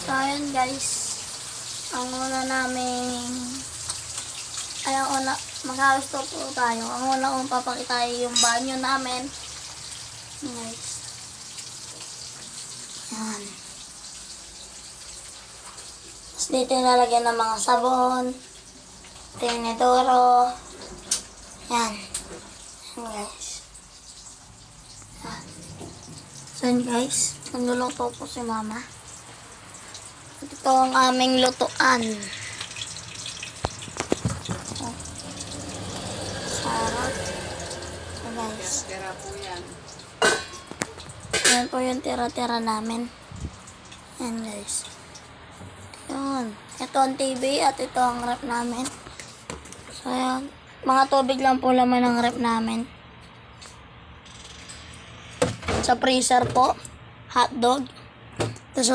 So, ayun guys. Ang una namin... Ay, ang una... Mag-house tour po tayo. Ang una kong papakita yung banyo namin. Guys. Yan. Tapos dito nilalagyan ng mga sabon. Tinidoro. Yan. Yan guys. Yan. So yun guys. Nagluluto po si mama. Ito ang aming lutuan. Oh. Sarap. So guys. Tira po yan. Yan po yung tira-tira namin. Yan guys. Yun. Ito ang TV at ito ang rep namin. So yan. Mga tubig lang po laman ng rep namin. Sa freezer po. Hotdog.